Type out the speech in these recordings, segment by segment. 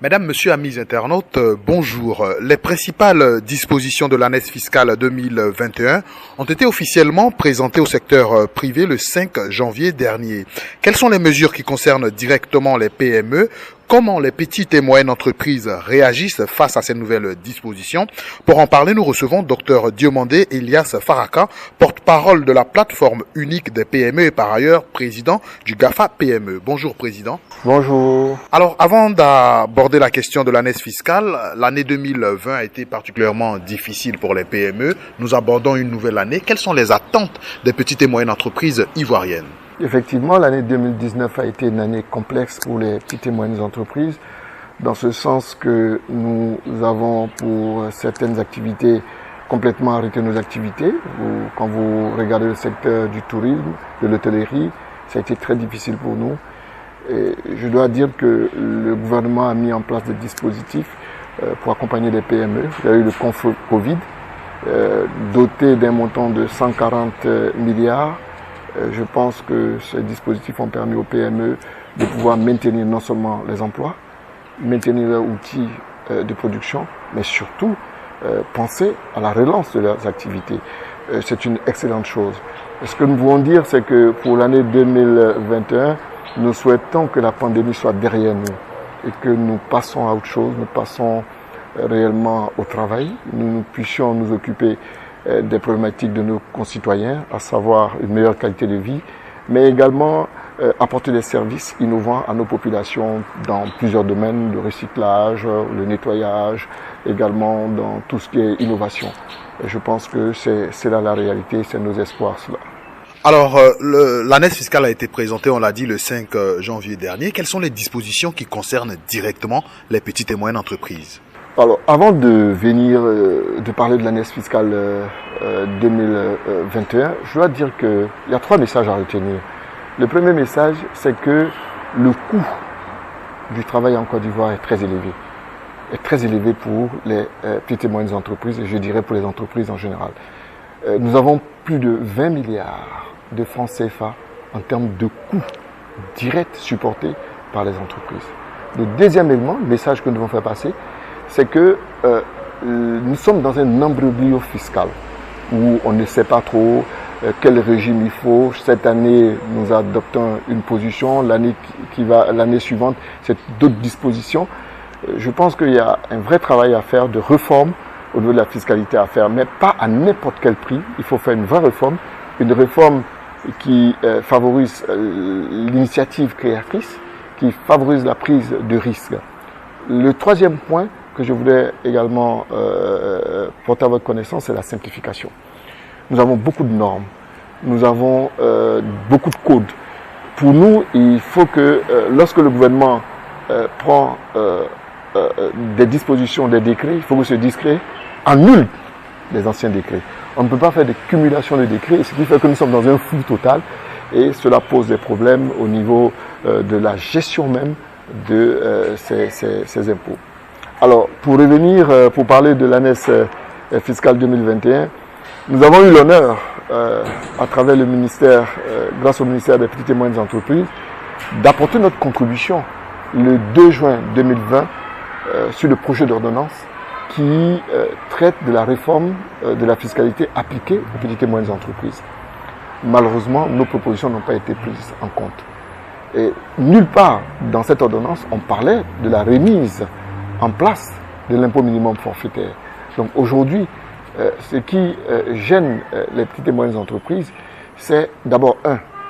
Mesdames, Messieurs, amis internautes, bonjour. Les principales dispositions de l'année fiscale 2021 ont été officiellement présentées au secteur privé le 5 janvier dernier. Quelles sont les mesures qui concernent directement les PME? Comment les petites et moyennes entreprises réagissent face à ces nouvelles dispositions? Pour en parler, nous recevons Dr Diomandé Elias Faraka, porte-parole de la plateforme unique des PME et par ailleurs président du GAFA PME. Bonjour Président. Bonjour. Alors avant d'aborder la question de l'année fiscale, l'année 2020 a été particulièrement difficile pour les PME. Nous abordons une nouvelle année. Quelles sont les attentes des petites et moyennes entreprises ivoiriennes? Effectivement, l'année 2019 a été une année complexe pour les petites et moyennes entreprises, dans ce sens que nous avons pour certaines activités complètement arrêté nos activités. Quand vous regardez le secteur du tourisme, de l'hôtellerie, ça a été très difficile pour nous. Et je dois dire que le gouvernement a mis en place des dispositifs pour accompagner les PME. Il y a eu le fonds Covid, doté d'un montant de 140 milliards. Je pense que ces dispositifs ont permis aux PME de pouvoir maintenir non seulement les emplois, maintenir leurs outils de production, mais surtout penser à la relance de leurs activités. C'est une excellente chose. Ce que nous pouvons dire, c'est que pour l'année 2021, nous souhaitons que la pandémie soit derrière nous et que nous passons à autre chose, nous passons réellement au travail, nous puissions nous occuper des problématiques de nos concitoyens, à savoir une meilleure qualité de vie, mais également apporter des services innovants à nos populations dans plusieurs domaines, le recyclage, le nettoyage, également dans tout ce qui est innovation. Et je pense que c'est là la réalité, c'est nos espoirs cela. Alors, l'année fiscale a été présentée, on l'a dit, le 5 janvier dernier. Quelles sont les dispositions qui concernent directement les petites et moyennes entreprises? Alors, avant de venir de parler de l'année fiscale 2021, je dois dire qu'il y a 3 messages à retenir. Le premier message, c'est que le coût du travail en Côte d'Ivoire est très élevé. Est très élevé pour les petites et moyennes entreprises et je dirais pour les entreprises en général. Nous avons plus de 20 milliards de francs CFA en termes de coûts directs supportés par les entreprises. Le deuxième élément, le message que nous devons faire passer, c'est que nous sommes dans un imbroglio fiscal où on ne sait pas trop quel régime il faut. Cette année, nous adoptons une position. L'année suivante, c'est d'autres dispositions. Je pense qu'il y a un vrai travail à faire de réforme au niveau de la fiscalité à faire, mais pas à n'importe quel prix. Il faut faire une vraie réforme, une réforme qui favorise l'initiative créatrice, qui favorise la prise de risque. Le troisième point que je voulais également porter à votre connaissance, c'est la simplification. Nous avons beaucoup de normes, nous avons beaucoup de codes. Pour nous, il faut que lorsque le gouvernement prend des dispositions, des décrets, il faut que ce décret annule les anciens décrets. On ne peut pas faire de cumulation de décrets, ce qui fait que nous sommes dans un flou total et cela pose des problèmes au niveau de la gestion même de ces impôts. Alors, pour revenir, pour parler de l'année fiscale 2021, nous avons eu l'honneur, à travers le ministère, grâce au ministère des petites et moyennes entreprises, d'apporter notre contribution le 2 juin 2020 sur le projet d'ordonnance qui traite de la réforme de la fiscalité appliquée aux petites et moyennes entreprises. Malheureusement, nos propositions n'ont pas été prises en compte. Et nulle part dans cette ordonnance, on parlait de la remise en place de l'impôt minimum forfaitaire. Donc aujourd'hui, ce qui gêne les petites et moyennes entreprises, c'est d'abord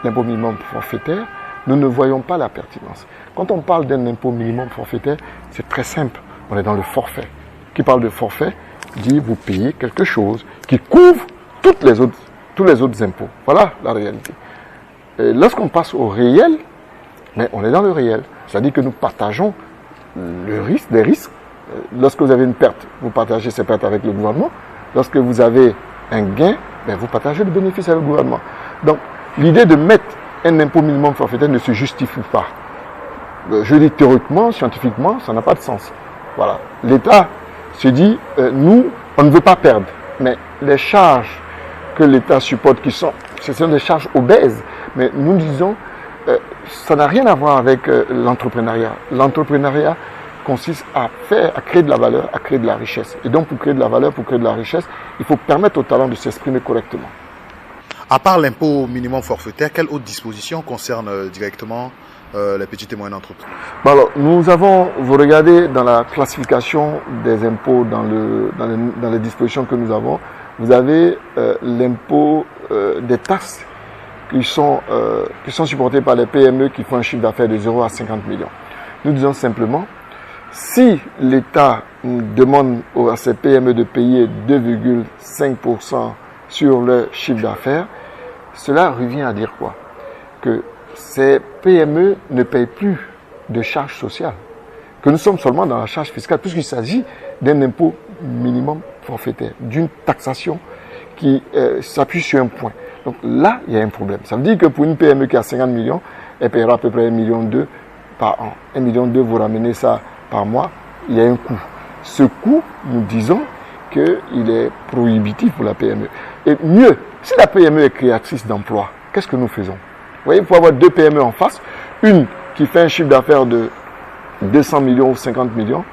l'impôt minimum forfaitaire. Nous ne voyons pas la pertinence. Quand on parle d'un impôt minimum forfaitaire, c'est très simple. On est dans le forfait. Qui parle de forfait dit vous payez quelque chose qui couvre tous les autres impôts. Voilà la réalité. Et lorsqu'on passe au réel, mais on est dans le réel. C'est-à-dire que nous partageons le risque, des risques. Lorsque vous avez une perte, vous partagez ces pertes avec le gouvernement. Lorsque vous avez un gain, vous partagez le bénéfice avec le gouvernement. Donc, l'idée de mettre un impôt minimum forfaitaire ne se justifie pas. Je dis théoriquement, scientifiquement, ça n'a pas de sens. Voilà. L'État se dit, nous, on ne veut pas perdre. Mais les charges que l'État supporte, ce sont des charges obèses. Mais nous disons, ça n'a rien à voir avec l'entrepreneuriat. L'entrepreneuriat consiste à créer de la valeur, à créer de la richesse. Et donc, pour créer de la valeur, pour créer de la richesse, il faut permettre aux talents de s'exprimer correctement. À part l'impôt minimum forfaitaire, quelles autres dispositions concernent directement les petites et moyennes entreprises? Alors, vous regardez dans la classification des impôts, dans les dispositions que nous avons, vous avez l'impôt des taxes qui sont supportées par les PME qui font un chiffre d'affaires de 0 à 50 millions. Nous disons simplement, si l'État demande à ces PME de payer 2,5% sur leur chiffre d'affaires, cela revient à dire quoi? Que ces PME ne payent plus de charges sociales, que nous sommes seulement dans la charge fiscale, puisqu'il s'agit d'un impôt minimum forfaitaire, d'une taxation qui s'appuie sur un point. Donc là, il y a un problème. Ça veut dire que pour une PME qui a 50 millions, elle paiera à peu près 1,2 million par an. 1,2 million, vous ramenez ça par mois, il y a un coût. Ce coût, nous disons qu'il est prohibitif pour la PME. Et mieux, si la PME est créatrice d'emplois, qu'est-ce que nous faisons? Vous voyez, il faut avoir deux PME en face, une qui fait un chiffre d'affaires de 200 millions ou 50 millions,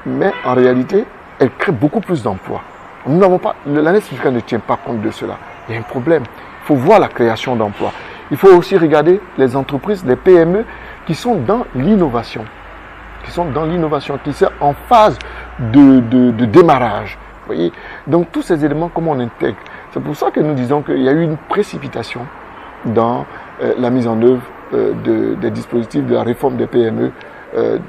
mais en réalité, elle crée beaucoup plus d'emplois. Nous n'avons pas, l'année fiscale ne tient pas compte de cela. Il y a un problème. Il faut voir la création d'emplois. Il faut aussi regarder les entreprises, les PME qui sont dans l'innovation, qui sont en phase de démarrage. Vous voyez? Donc tous ces éléments, comment on intègre? C'est pour ça que nous disons qu'il y a eu une précipitation dans la mise en œuvre des dispositifs de la réforme des PME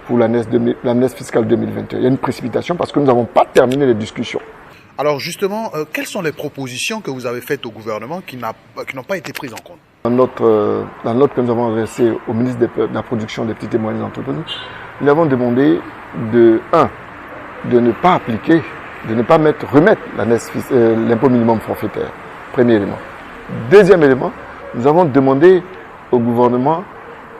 pour l'année fiscale 2021. Il y a une précipitation parce que nous n'avons pas terminé les discussions. Alors justement, quelles sont les propositions que vous avez faites au gouvernement qui n'ont pas été prises en compte? Dans la note que nous avons adressée au ministre de la Production des petites et moyennes entreprises, nous avons demandé de ne pas appliquer, de ne pas remettre l'impôt minimum forfaitaire. Premier élément. Deuxième élément, nous avons demandé au gouvernement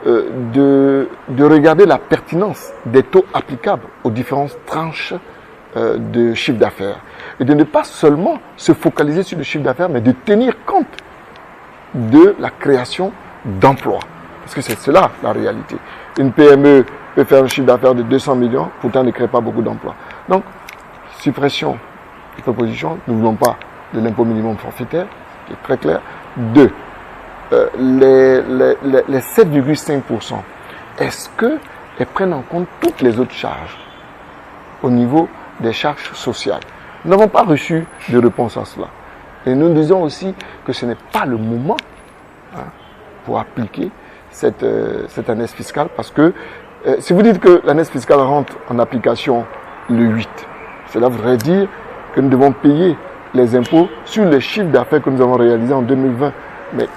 de regarder la pertinence des taux applicables aux différentes tranches de chiffre d'affaires. Et de ne pas seulement se focaliser sur le chiffre d'affaires, mais de tenir compte de la création d'emplois. Parce que c'est cela la réalité. Une PME peut faire un chiffre d'affaires de 200 millions, pourtant ne crée pas beaucoup d'emplois. Donc, suppression de proposition, nous ne voulons pas de l'impôt minimum forfaitaire, qui est très clair. Deux, les 7,5%, est-ce qu'elles prennent en compte toutes les autres charges au niveau des charges sociales? Nous n'avons pas reçu de réponse à cela. Et nous disons aussi que ce n'est pas le moment pour appliquer cette année fiscale, parce que si vous dites que l'année fiscale rentre en application le 8, cela voudrait dire que nous devons payer les impôts sur les chiffres d'affaires que nous avons réalisés en 2020. Mais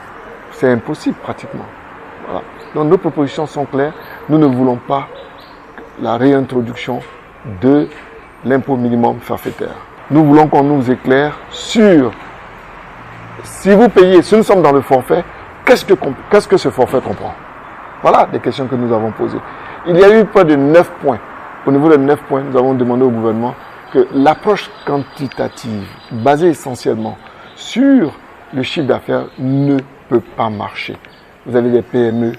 c'est impossible pratiquement. Voilà. Donc nos propositions sont claires. Nous ne voulons pas la réintroduction de l'impôt minimum forfaitaire. Nous voulons qu'on nous éclaire sur, si vous payez, si nous sommes dans le forfait, qu'est-ce que ce forfait comprend? Voilà des questions que nous avons posées. Il y a eu près de 9 points. Au niveau des 9 points, nous avons demandé au gouvernement que l'approche quantitative, basée essentiellement sur le chiffre d'affaires, ne peut pas marcher. Vous avez des PME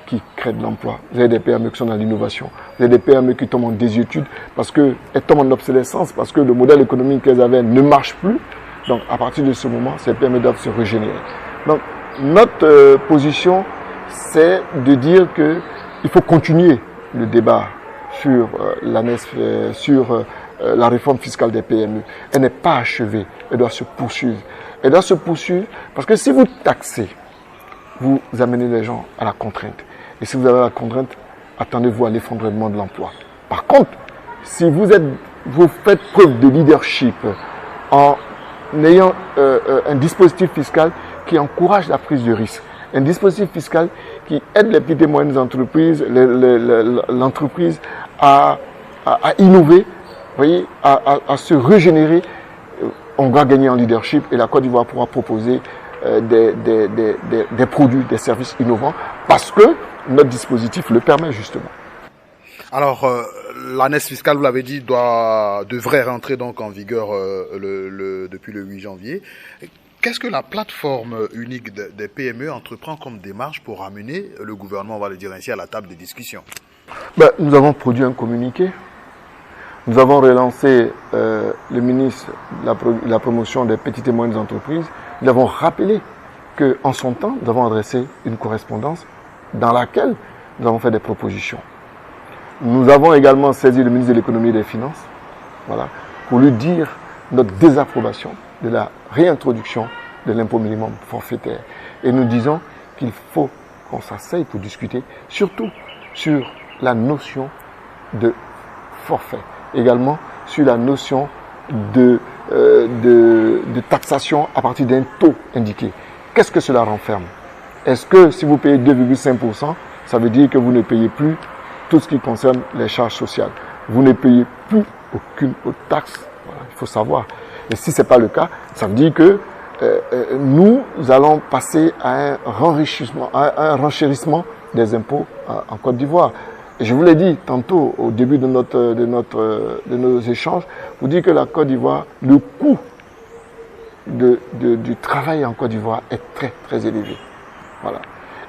qui créent de l'emploi, vous avez des PME qui sont dans l'innovation, vous avez des PME qui tombent en désuétude parce qu'elles tombent en obsolescence, parce que le modèle économique qu'elles avaient ne marche plus. Donc à partir de ce moment, ces PME doivent se régénérer. Donc notre position, c'est de dire qu'il faut continuer le débat sur la réforme fiscale des PME. Elle n'est pas achevée, elle doit se poursuivre. Elle doit se poursuivre parce que si vous taxez, vous amenez les gens à la contrainte. Et si vous avez la contrainte, attendez-vous à l'effondrement de l'emploi. Par contre, si vous faites preuve de leadership en ayant un dispositif fiscal qui encourage la prise de risque, un dispositif fiscal qui aide les petites et moyennes entreprises, l'entreprise à innover, voyez, à se régénérer, on va gagner en leadership et la Côte d'Ivoire pourra proposer des produits, des services innovants parce que notre dispositif le permet justement. Alors, l'année fiscale, vous l'avez dit, devrait rentrer donc en vigueur depuis le 8 janvier. Qu'est-ce que la plateforme unique des PME entreprend comme démarche pour ramener le gouvernement, on va le dire ainsi, à la table des discussions? Nous avons produit un communiqué Nous avons relancé le ministre de la promotion des petites et moyennes entreprises. Nous avons rappelé qu'en son temps, nous avons adressé une correspondance dans laquelle nous avons fait des propositions. Nous avons également saisi le ministre de l'économie et des finances, voilà, pour lui dire notre désapprobation de la réintroduction de l'impôt minimum forfaitaire. Et nous disons qu'il faut qu'on s'asseye pour discuter, surtout sur la notion de forfait, également sur la notion de taxation à partir d'un taux indiqué. Qu'est-ce que cela renferme? Est-ce que si vous payez 2,5%, ça veut dire que vous ne payez plus tout ce qui concerne les charges sociales? Vous ne payez plus aucune autre taxe. Voilà, il faut savoir. Et si ce n'est pas le cas, ça veut dire que nous allons passer à un renchérissement, des impôts en Côte d'Ivoire. Je vous l'ai dit tantôt au début de nos échanges, vous dites que la Côte d'Ivoire, le coût du travail en Côte d'Ivoire est très très élevé. Voilà.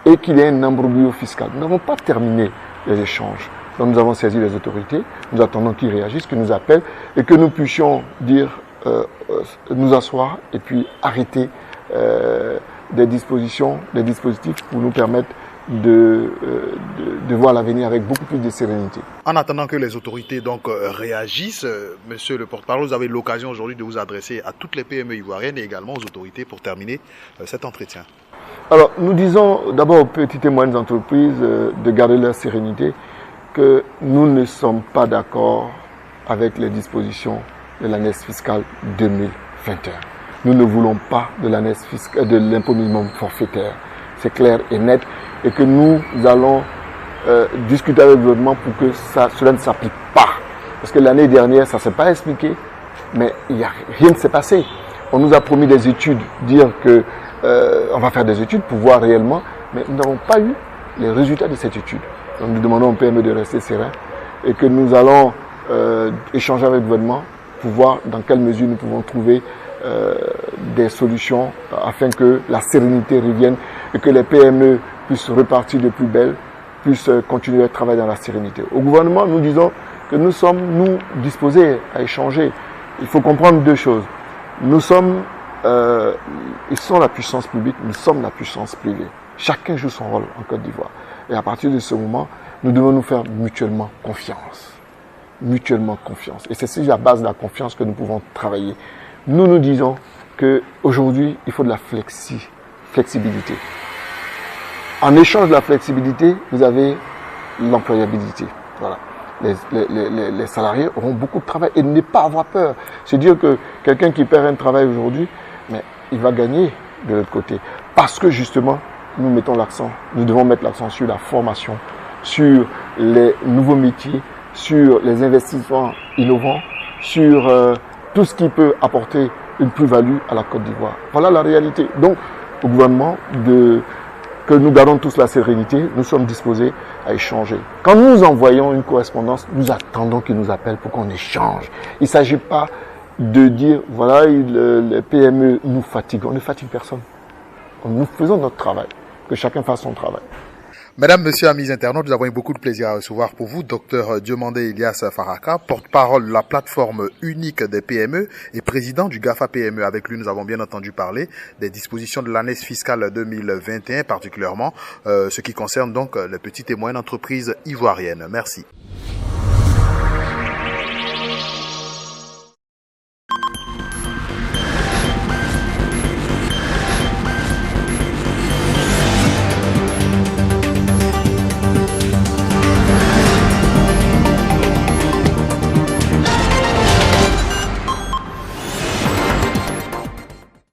Et qu'il y a un imbroglio fiscal. Nous n'avons pas terminé les échanges. Donc nous avons saisi les autorités, nous attendons qu'ils réagissent, qu'ils nous appellent et que nous puissions dire, nous asseoir et puis arrêter des dispositifs pour nous permettre de voir l'avenir avec beaucoup plus de sérénité. En attendant que les autorités donc réagissent, monsieur le porte-parole, vous avez l'occasion aujourd'hui de vous adresser à toutes les PME ivoiriennes et également aux autorités pour terminer cet entretien. Alors, nous disons d'abord aux petites et moyennes entreprises de garder leur sérénité, que nous ne sommes pas d'accord avec les dispositions de l'année fiscale 2021. Nous ne voulons pas de l'année fiscale de l'impôt minimum forfaitaire. C'est clair et net, et que nous allons discuter avec le gouvernement pour que cela ne s'applique pas. Parce que l'année dernière, ça ne s'est pas expliqué, mais rien ne s'est passé. On nous a promis des études, dire que on va faire des études pour voir réellement, mais nous n'avons pas eu les résultats de cette étude. Donc nous demandons au PME de rester serein et que nous allons échanger avec le gouvernement pour voir dans quelle mesure nous pouvons trouver des solutions afin que la sérénité revienne et que les PME puissent repartir de plus belle, puissent continuer à travailler dans la sérénité. Au gouvernement, nous disons que nous sommes, nous, disposés à échanger. Il faut comprendre deux choses. Nous sommes, ils sont la puissance publique, nous sommes la puissance privée. Chacun joue son rôle en Côte d'Ivoire. Et à partir de ce moment, nous devons nous faire mutuellement confiance. Mutuellement confiance. Et c'est sur la base de la confiance que nous pouvons travailler. Nous nous disons qu'aujourd'hui, il faut de la flexibilité. En échange de la flexibilité, vous avez l'employabilité. Voilà. Les salariés auront beaucoup de travail et ne pas avoir peur. C'est dire que quelqu'un qui perd un travail aujourd'hui, mais il va gagner de l'autre côté. Parce que justement, nous devons mettre l'accent sur la formation, sur les nouveaux métiers, sur les investissements innovants, sur tout ce qui peut apporter une plus-value à la Côte d'Ivoire. Voilà la réalité. Donc, au gouvernement, que nous gardons tous la sérénité, nous sommes disposés à échanger. Quand nous envoyons une correspondance, nous attendons qu'ils nous appellent pour qu'on échange. Il ne s'agit pas de dire, voilà, les PME nous fatiguent. On ne fatigue personne. Nous faisons notre travail. Que chacun fasse son travail. Mesdames, Messieurs, amis internautes, nous avons eu beaucoup de plaisir à recevoir pour vous Dr Diomandé Ilyas Faraka, porte-parole de la plateforme unique des PME et président du GAFA PME. Avec lui, nous avons bien entendu parler des dispositions de l'année fiscale 2021, particulièrement ce qui concerne donc les petites et moyennes entreprises ivoiriennes. Merci.